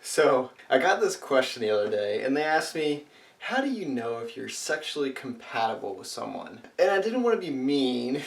So, I got this question the other day, and they asked me, how do you know if you're sexually compatible with someone? And I didn't want to be mean,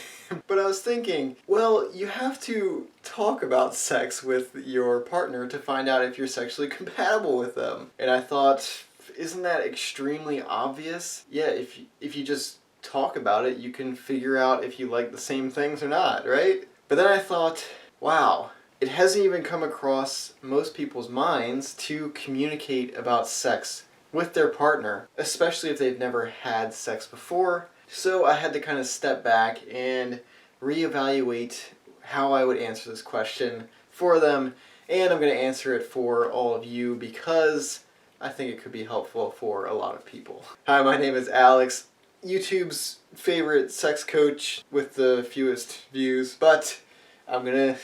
but I was thinking, well, you have to talk about sex with your partner to find out if you're sexually compatible with them. And I thought, isn't that extremely obvious? Yeah, if you just talk about it, you can figure out if you like the same things or not, right? But then I thought, wow, it hasn't even come across most people's minds to communicate about sex with their partner, especially if they've never had sex before. So I had to kind of step back and reevaluate how I would answer this question for them, and I'm going to answer it for all of you because I think it could be helpful for a lot of people. Hi, my name is Alex, YouTube's favorite sex coach with the fewest views, but I'm gonna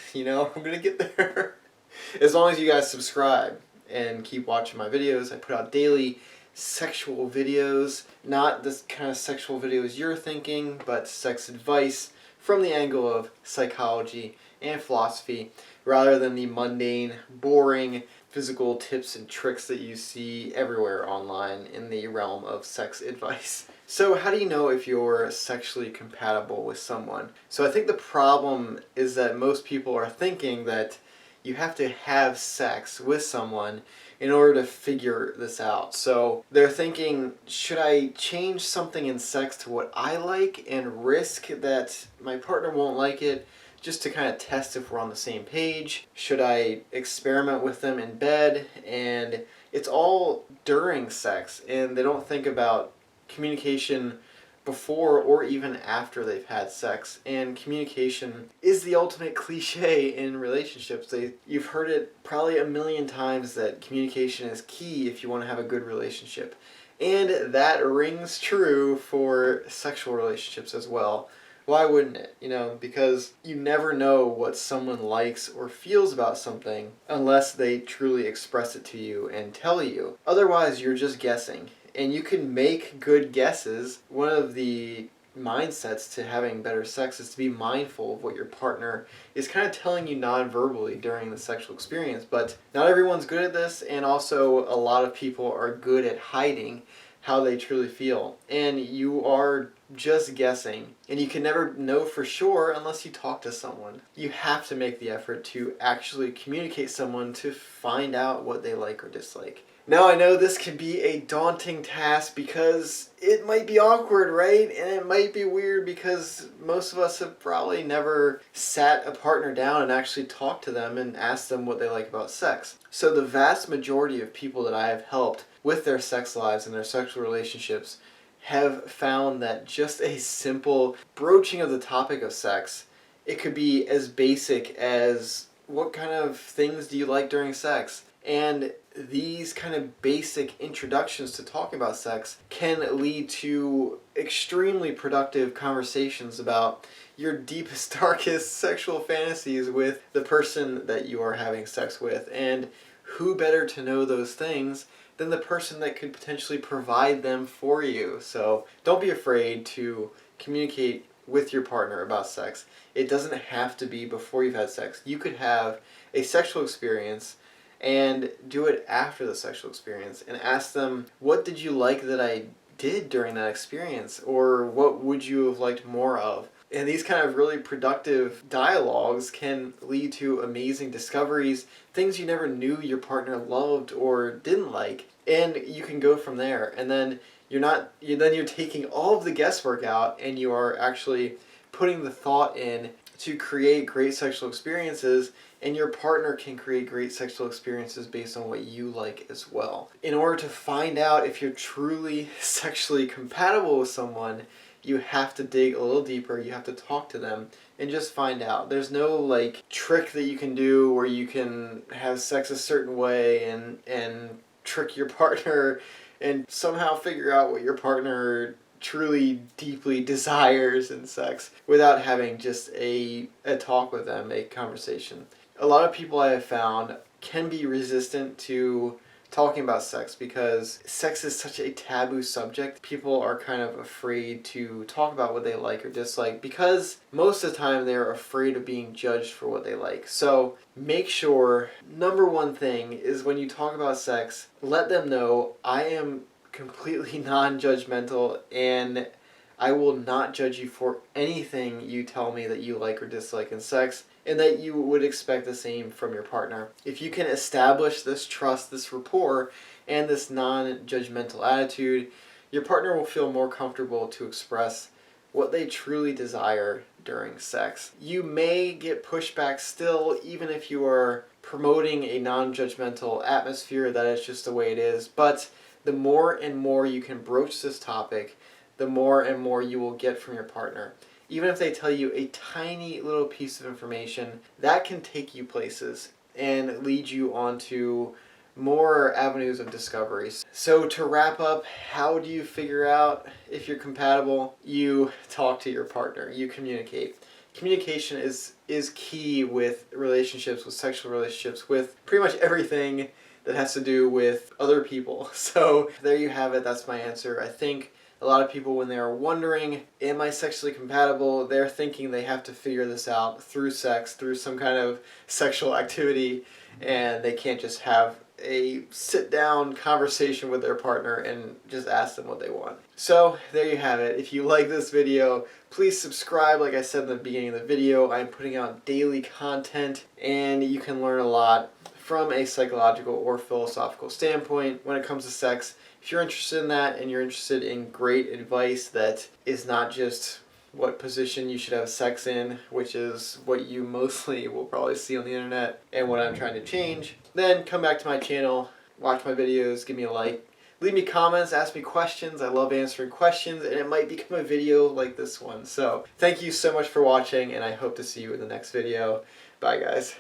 get there. As long as you guys subscribe and keep watching my videos. I put out daily sexual videos, not this kind of sexual videos you're thinking, but sex advice from the angle of psychology and philosophy, rather than the mundane, boring, physical tips and tricks that you see everywhere online in the realm of sex advice. So how do you know if you're sexually compatible with someone? So I think the problem is that most people are thinking that you have to have sex with someone in order to figure this out. So they're thinking, should I change something in sex to what I like and risk that my partner won't like it just to kind of test if we're on the same page? Should I experiment with them in bed? And it's all during sex, and they don't think about communication before or even after they've had sex. And communication is the ultimate cliche in relationships. You've heard it probably a million times that communication is key if you want to have a good relationship. And that rings true for sexual relationships as well. Why wouldn't it? Because you never know what someone likes or feels about something unless they truly express it to you and tell you. Otherwise, you're just guessing. And you can make good guesses. One of the mindsets to having better sex is to be mindful of what your partner is kind of telling you non-verbally during the sexual experience. But not everyone's good at this, and also a lot of people are good at hiding how they truly feel. And you are just guessing, and you can never know for sure unless you talk to someone. You have to make the effort to actually communicate someone to find out what they like or dislike. Now I know this can be a daunting task because it might be awkward, right? And it might be weird because most of us have probably never sat a partner down and actually talked to them and asked them what they like about sex. So the vast majority of people that I have helped with their sex lives and their sexual relationships have found that just a simple broaching of the topic of sex, it could be as basic as, what kind of things do you like during sex? And these kind of basic introductions to talking about sex can lead to extremely productive conversations about your deepest, darkest sexual fantasies with the person that you are having sex with. And who better to know those things than the person that could potentially provide them for you? So don't be afraid to communicate with your partner about sex. It doesn't have to be before you've had sex. You could have a sexual experience and do it after the sexual experience and ask them, what did you like that I did during that experience? Or what would you have liked more of? And these kind of really productive dialogues can lead to amazing discoveries, things you never knew your partner loved or didn't like. And you can go from there. And then you're taking all of the guesswork out, and you are actually putting the thought in to create great sexual experiences, and your partner can create great sexual experiences based on what you like as well. In order to find out if you're truly sexually compatible with someone, you have to dig a little deeper, you have to talk to them, and just find out. There's no trick that you can do where you can have sex a certain way and trick your partner and somehow figure out what your partner truly deeply desires in sex without having just a talk with them, a conversation. A lot of people I have found can be resistant to talking about sex, because sex is such a taboo subject. People are kind of afraid to talk about what they like or dislike because most of the time they're afraid of being judged for what they like. So make sure, number one thing is when you talk about sex, let them know I am completely non-judgmental and I will not judge you for anything you tell me that you like or dislike in sex, and that you would expect the same from your partner. If you can establish this trust, this rapport, and this non-judgmental attitude, your partner will feel more comfortable to express what they truly desire during sex. You may get pushback still, even if you are promoting a non-judgmental atmosphere, that is just the way it is, but the more and more you can broach this topic, the more and more you will get from your partner. Even if they tell you a tiny little piece of information, that can take you places and lead you onto more avenues of discoveries. So to wrap up, how do you figure out if you're compatible? You talk to your partner, you communicate. Communication is key with relationships, with sexual relationships, with pretty much everything that has to do with other people. So there you have it, that's my answer. I think a lot of people, when they are wondering, am I sexually compatible, they're thinking they have to figure this out through sex, through some kind of sexual activity, and they can't just have a sit-down conversation with their partner and just ask them what they want. So there you have it. If you like this video, please subscribe. Like I said in the beginning of the video, I'm putting out daily content, and you can learn a lot from a psychological or philosophical standpoint when it comes to sex. If you're interested in that and you're interested in great advice that is not just what position you should have sex in, which is what you mostly will probably see on the internet and what I'm trying to change, then come back to my channel, watch my videos, give me a like, leave me comments, ask me questions. I love answering questions, and it might become a video like this one. So thank you so much for watching, and I hope to see you in the next video. Bye guys.